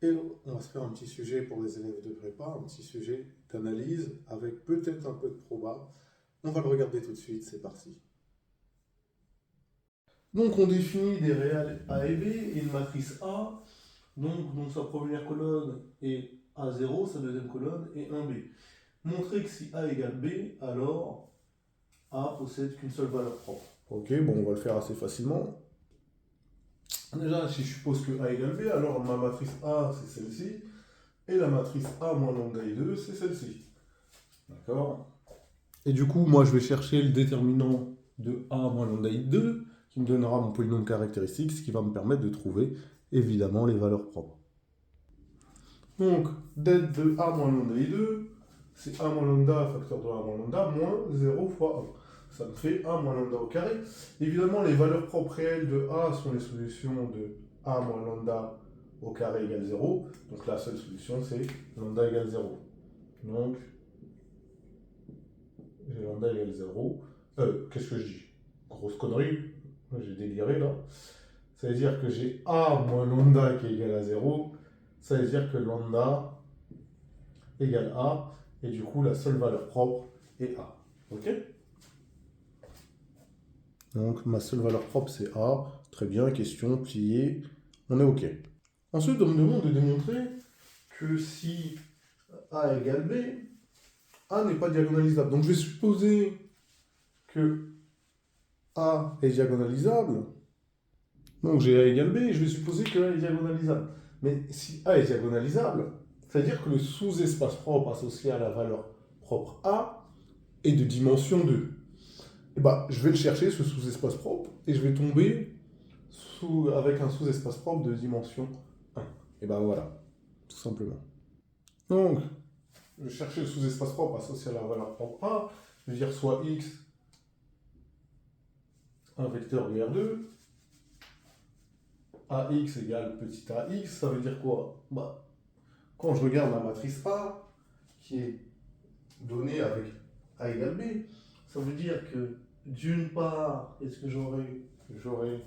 Et on va se faire un petit sujet pour les élèves de prépa, un petit sujet d'analyse avec peut-être un peu de proba. On va le regarder tout de suite, c'est parti. Donc on définit des réels A et B et une matrice A. Donc sa première colonne est A0, sa deuxième colonne est 1B. Montrer que si A égale B, alors A possède qu'une seule valeur propre. Ok, bon, on va le faire assez facilement. Déjà, si je suppose que A égale B, alors ma matrice A, c'est celle-ci. Et la matrice A moins lambda I2, c'est celle-ci. D'accord? Et du coup, moi, je vais chercher le déterminant de A moins lambda I2, qui me donnera mon polynôme caractéristique, ce qui va me permettre de trouver, évidemment, les valeurs propres. Donc, det de A moins lambda I2, c'est A moins lambda facteur de A moins lambda moins 0 fois 1. Ça me fait A moins lambda au carré. Évidemment, les valeurs propres réelles de A sont les solutions de A moins lambda au carré égale 0. Donc la seule solution, c'est lambda égale 0. Donc, j'ai lambda égale 0. Qu'est-ce que je dis? Grosse connerie. J'ai déliré là. Ça veut dire que j'ai A moins lambda qui est égal à 0. Ça veut dire que lambda égale A. Et du coup, la seule valeur propre est A. Ok? Donc ma seule valeur propre c'est A. Très bien, question pliée. On est OK. Ensuite, on me demande de démontrer que si A égale B, A n'est pas diagonalisable. Donc je vais supposer que A est diagonalisable. Donc j'ai A égale B et je vais supposer que A est diagonalisable. Mais si A est diagonalisable, ça veut dire que le sous-espace propre associé à la valeur propre A est de dimension 2. Et bah, je vais le chercher, ce sous-espace propre, et je vais tomber avec un sous-espace propre de dimension 1. Et ben voilà, tout simplement. Donc, je vais chercher le sous-espace propre associé à la valeur propre A. Je vais dire soit x, un vecteur de R2, AX égale petit ax, ça veut dire quoi? Bah, quand je regarde la matrice A, qui est donnée avec A égale B, ça veut dire que d'une part, qu'est-ce que j'aurai? J'aurai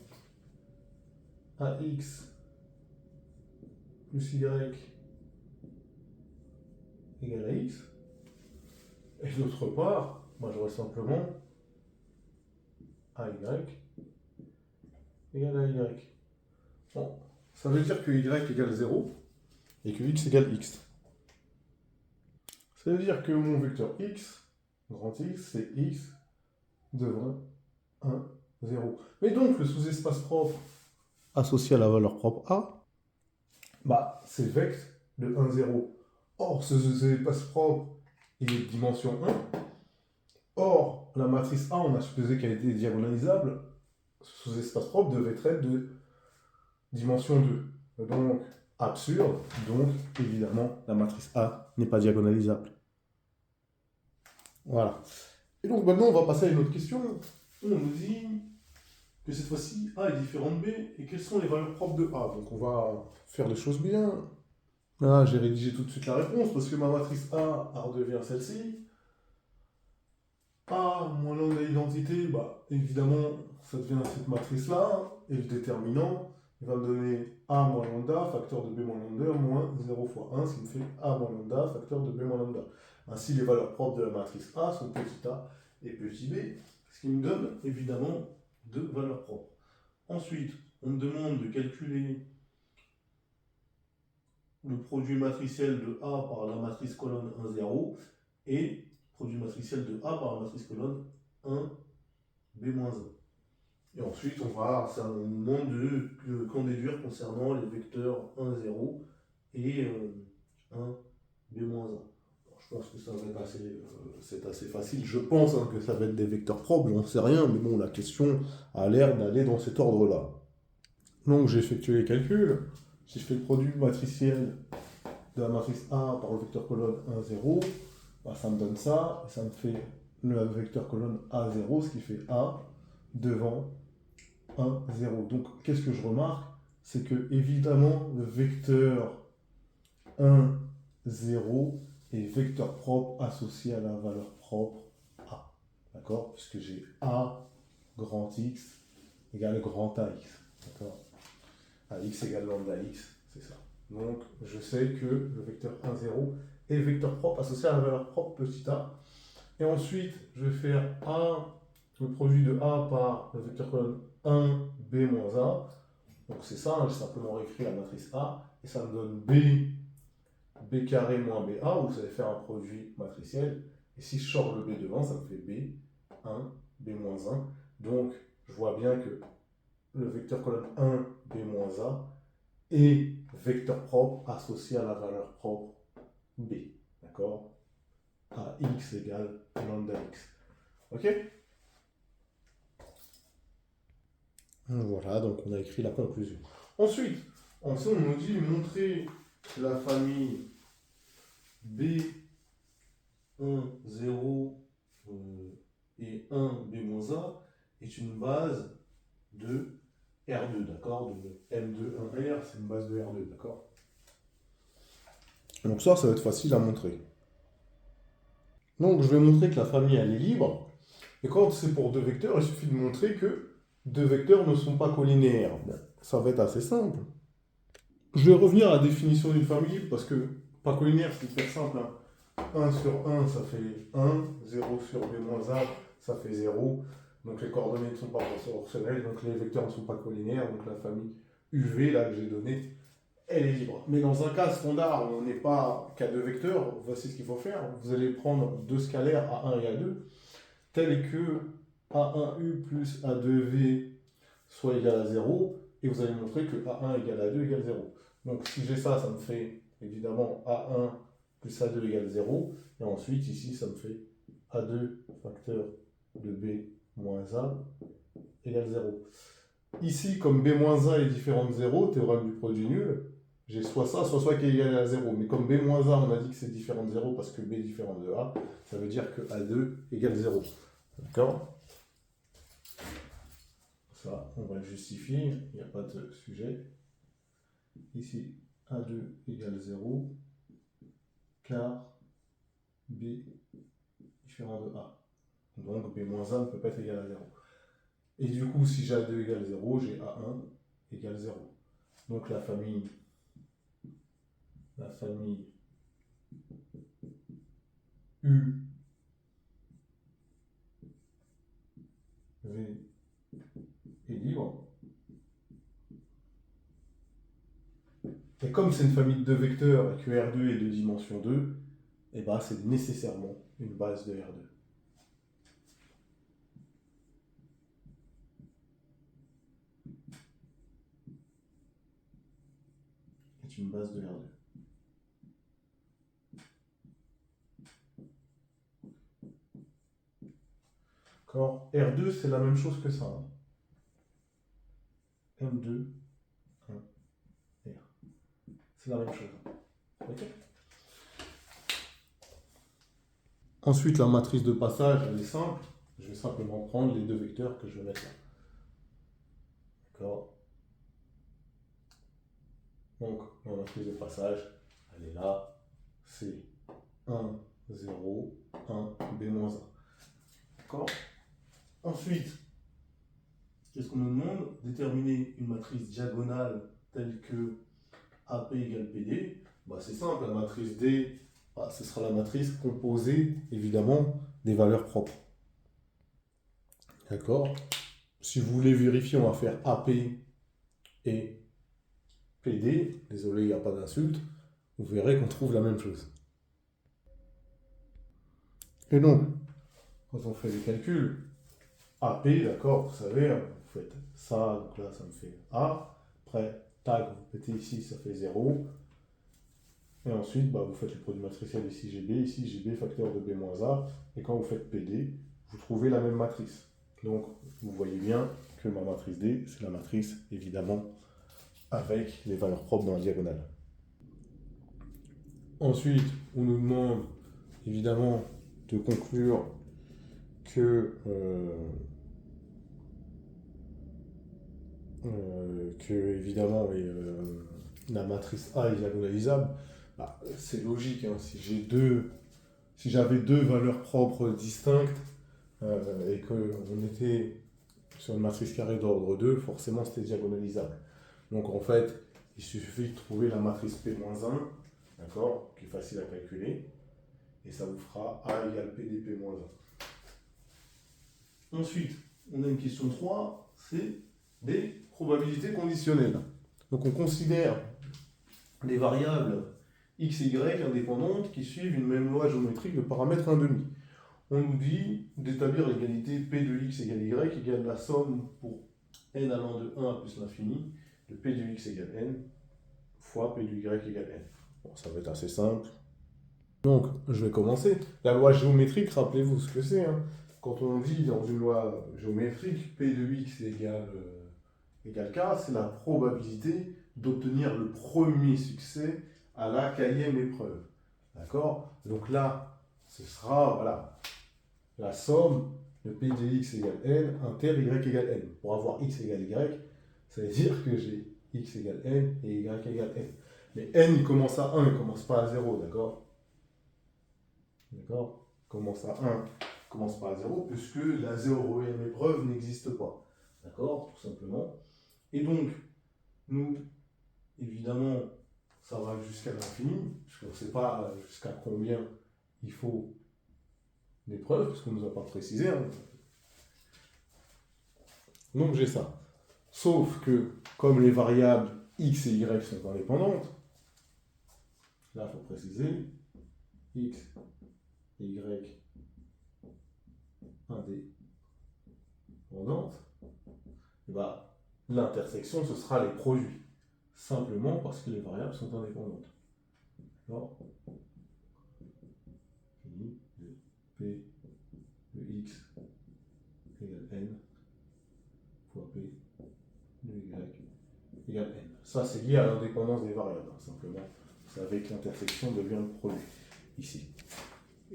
AX plus Y égale à X. Et d'autre part, moi j'aurai simplement AY égale à Y. Bon, ça veut dire que Y égale 0 et que X égale X. Ça veut dire que mon vecteur X, grand X, c'est X devant 1, 0. Mais donc le sous-espace propre associé à la valeur propre A, bah, c'est vect de 1, 0. Or, ce sous-espace propre, il est de dimension 1. Or, la matrice A, on a supposé qu'elle était diagonalisable. Ce sous-espace propre devait être de dimension 2. Donc, absurde. Donc, évidemment, la matrice A n'est pas diagonalisable. Voilà. Et donc, maintenant, on va passer à une autre question. On nous dit que cette fois-ci, A est différent de B. Et quelles sont les valeurs propres de A? Donc, on va faire les choses bien. Là, j'ai rédigé tout de suite la réponse parce que ma matrice A redevient celle-ci. A moins lambda identité, bah, évidemment, ça devient cette matrice-là. Et le déterminant, il va me donner A moins lambda, facteur de B moins lambda, moins 0 fois 1, ce qui me fait A moins lambda, facteur de B moins lambda. Ainsi, les valeurs propres de la matrice A sont petit a et petit b, ce qui me donne évidemment deux valeurs propres. Ensuite, on me demande de calculer le produit matriciel de A par la matrice colonne 1, 0 et produit matriciel de A par la matrice colonne 1, B-1. Et ensuite, ça nous demande de qu'en déduire concernant les vecteurs 1, 0 et 1, B-1. Je pense que ça va être c'est assez facile. Je pense que ça va être des vecteurs propres, j'en sais rien, mais bon, la question a l'air d'aller dans cet ordre-là. Donc j'ai effectué les calculs. Si je fais le produit matriciel de la matrice A par le vecteur colonne 1, 0, bah, ça me donne ça, et ça me fait le vecteur colonne A0, ce qui fait A devant 1, 0. Donc qu'est-ce que je remarque? C'est que évidemment le vecteur 1, 0 est vecteur propre associé à la valeur propre A. D'accord? Puisque j'ai A grand X égale grand AX. D'accord? AX égale lambda X, c'est ça. Donc, je sais que le vecteur 1, 0 est vecteur propre associé à la valeur propre petit a. Et ensuite, je vais faire le produit de A par le vecteur colonne 1, B moins A. Donc c'est ça, hein, j'ai simplement réécrit la matrice A. Et ça me donne B carré moins BA, où ça va faire un produit matriciel. Et si je sors le B devant, ça me fait B1, B moins 1. Donc, je vois bien que le vecteur colonne 1, B moins A, est vecteur propre associé à la valeur propre B. D'accord? À x égale lambda x. Ok? Voilà, donc on a écrit la conclusion. Ensuite, on nous dit montrer que la famille B1, 0 et 1, B-A est une base de R2, d'accord? De M2, 1R, c'est une base de R2, d'accord? Donc ça va être facile à montrer. Donc je vais montrer que la famille, elle est libre. Et quand c'est pour deux vecteurs, il suffit de montrer que deux vecteurs ne sont pas collinéaires. Bon, ça va être assez simple. Je vais revenir à la définition d'une famille libre parce que pas collinéaire, c'est hyper simple. 1 sur 1, ça fait 1. 0 sur B-A, ça fait 0. Donc les coordonnées ne sont pas proportionnelles, donc les vecteurs ne sont pas collinéaires. Donc la famille UV, là, que j'ai donnée, elle est libre. Mais dans un cas standard où on n'est pas qu'à deux vecteurs, voici ce qu'il faut faire. Vous allez prendre deux scalaires A1 et A2, tels que A1U plus A2V soit égal à 0, et vous allez montrer que A1 égale A2 égale 0. Donc si j'ai ça, ça me fait évidemment A1 plus A2 égale 0, et ensuite ici ça me fait A2 facteur de B moins A égale 0. Ici, comme B-A est différent de 0, théorème du produit nul, j'ai soit ça, soit qui est égal à 0. Mais comme B-A, on a dit que c'est différent de 0 parce que B est différent de A, ça veut dire que A2 égale 0. D'accord? Ça, on va le justifier, il n'y a pas de sujet. Ici, A2 égale 0, car B différent de A. Donc B-A ne peut pas être égal à 0. Et du coup, si j'ai A2 égale 0, j'ai A1 égale 0. Donc la famille U, V est libre. Et comme c'est une famille de deux vecteurs et que R2 est de dimension 2, et ben c'est nécessairement une base de R2. C'est une base de R2. D'accord? R2, c'est la même chose que ça. Hein. M2, 1, R. C'est la même chose. Ok? Ensuite, la matrice de passage, elle est simple. Je vais simplement prendre les deux vecteurs que je vais mettre là. D'accord? Donc, la matrice de passage, elle est là. C'est 1, 0, 1, B-1. D'accord? Ensuite, qu'est-ce qu'on nous demande? Déterminer une matrice diagonale telle que AP égale PD. Bah, c'est simple, la matrice D, bah, ce sera la matrice composée, évidemment, des valeurs propres. D'accord? Si vous voulez vérifier, on va faire AP et PD. Désolé, il n'y a pas d'insulte. Vous verrez qu'on trouve la même chose. Et donc, quand on fait les calculs, AP, d'accord, vous savez, vous faites ça, donc là, ça me fait A. Après, tag, vous mettez ici, ça fait 0. Et ensuite, bah, vous faites le produit matriciel ici GB, ici GB facteur de B-A. Et quand vous faites PD, vous trouvez la même matrice. Donc, vous voyez bien que ma matrice D, c'est la matrice, évidemment, avec les valeurs propres dans la diagonale. Ensuite, on nous demande, évidemment, de conclure que évidemment, la matrice A est diagonalisable. Bah, c'est logique, hein, si j'avais deux valeurs propres distinctes et qu'on était sur une matrice carrée d'ordre 2, forcément c'était diagonalisable. Donc en fait, il suffit de trouver la matrice P-1, d'accord, qui est facile à calculer, et ça vous fera A égale P dP-1. Ensuite, on a une question 3, c'est des probabilités conditionnelles. Donc on considère les variables x et y indépendantes qui suivent une même loi géométrique de paramètre 1,5. On nous dit d'établir l'égalité P de x égale y égale la somme pour n allant de 1 à plus l'infini de P de x égale n fois P de y égale n. Bon, ça va être assez simple. Donc, je vais commencer. La loi géométrique, rappelez-vous ce que c'est. Hein. Quand on dit dans une loi géométrique P de x égale k, c'est la probabilité d'obtenir le premier succès à la kème épreuve. D'accord? Donc là, ce sera voilà, la somme de P de x égale n inter y égale n. Pour avoir x égale y, ça veut dire que j'ai x égale n et y égale n. Mais n, il commence à 1, il ne commence pas à 0, d'accord? D'accord? Il commence à 1, il ne commence pas à 0, puisque la 0e épreuve n'existe pas. D'accord? Tout simplement. Et donc, nous, évidemment, ça va jusqu'à l'infini, puisqu'on ne sait pas jusqu'à combien il faut d'épreuves, parce qu'on ne nous a pas précisé. Hein. Donc j'ai ça. Sauf que, comme les variables x et y sont indépendantes, là il faut préciser, x et y indépendantes, et bah, l'intersection ce sera les produits. Simplement parce que les variables sont indépendantes. Alors, P de x égale n fois P de y égale n. Ça, c'est lié à l'indépendance des variables, hein, simplement. C'est avec l'intersection devient le produit, ici.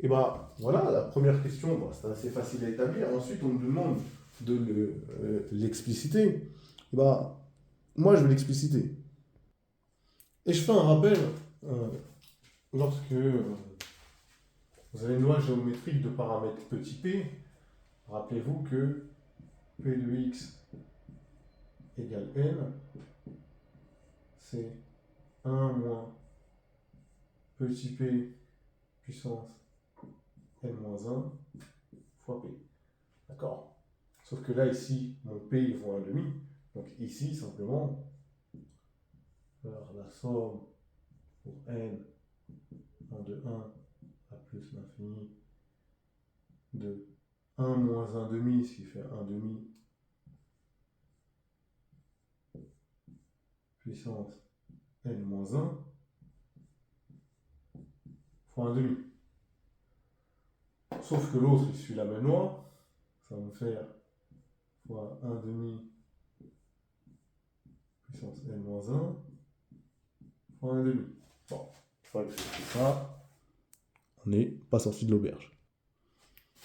Et bah, voilà, la première question, bah, c'est assez facile à établir. Ensuite, on me demande de l'expliciter. Et bah, moi, je vais l'expliciter. Et je fais un rappel, lorsque vous avez une loi géométrique de paramètres petit p, rappelez-vous que P de x égale n, c'est 1 moins petit p puissance n-1 fois p. D'accord? Sauf que là, ici, mon p, il vaut 1,5. Donc ici, simplement, faire la somme pour n de 1 à plus l'infini de 1 moins 1,5, ce qui fait 1,5 puissance n-1 fois 1,5. Sauf que l'autre, il suit la même loi. Ça va me faire fois 1,5 puissance n-1 fois 1,5. Bon, une fois que j'ai fait ça, on n'est pas sorti de l'auberge.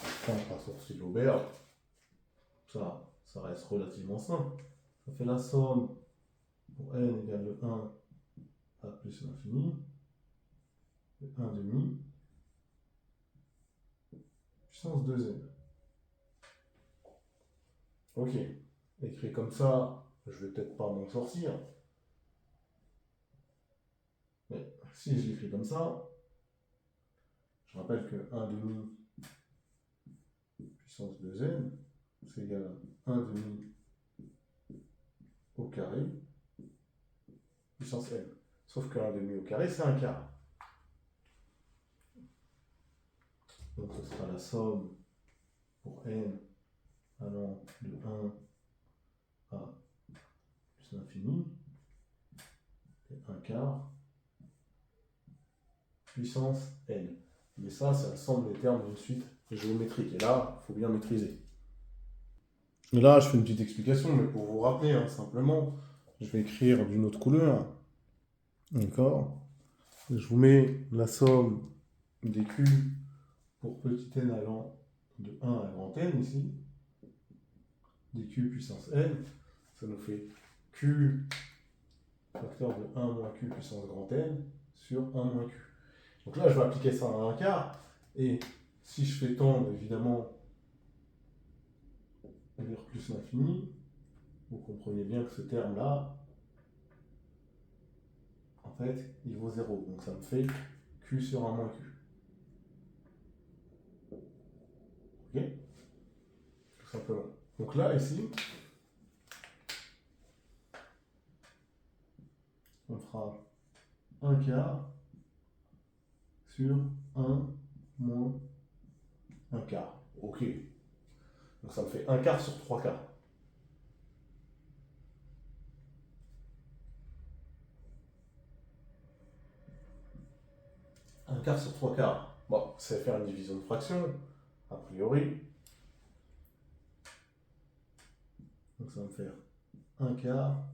Enfin, pas sorti de l'auberge. Ça reste relativement simple. Ça fait la somme pour n égale de 1 à plus l'infini de 1,5 puissance 2n. Ok, écrit comme ça, je vais peut-être pas m'en sortir. Mais si je l'écris comme ça, je rappelle que 1,5 puissance 2n, c'est égal à 1,5 au carré puissance n. Sauf que 1,5 au carré, c'est 1 quart. Donc ce sera la somme pour n allant de 1 à plus l'infini, et 1 quart puissance n. Mais ça, c'est la somme des termes d'une suite géométrique. Et là, il faut bien maîtriser. Et là, je fais une petite explication, mais pour vous rappeler, hein, simplement, je vais écrire d'une autre couleur. D'accord? Je vous mets la somme des q pour petit n allant de 1 à grand n ici. Des q puissance n. Ça nous fait q facteur de 1 moins q puissance grand n sur 1 moins q. Donc là, je vais appliquer ça à 1 quart. Et si je fais tendre, évidemment, vers plus l'infini, vous comprenez bien que ce terme-là, en fait, il vaut 0. Donc ça me fait Q sur 1 moins Q. Ok? Tout simplement. Donc là, ici, on fera 1 quart sur 1 moins 1 quart. Ok. Donc ça me fait 1 quart sur 3 quarts. Un quart sur 3 quarts. Bon, c'est faire une division de fraction, a priori. Donc ça va me faire 1 quart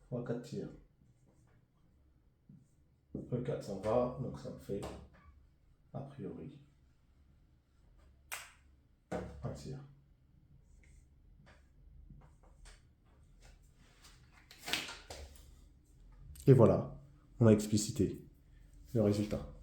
fois 4 tiers. Le 4 s'en va, donc ça me fait, a priori, 1 tiers. Et voilà, on a explicité le résultat.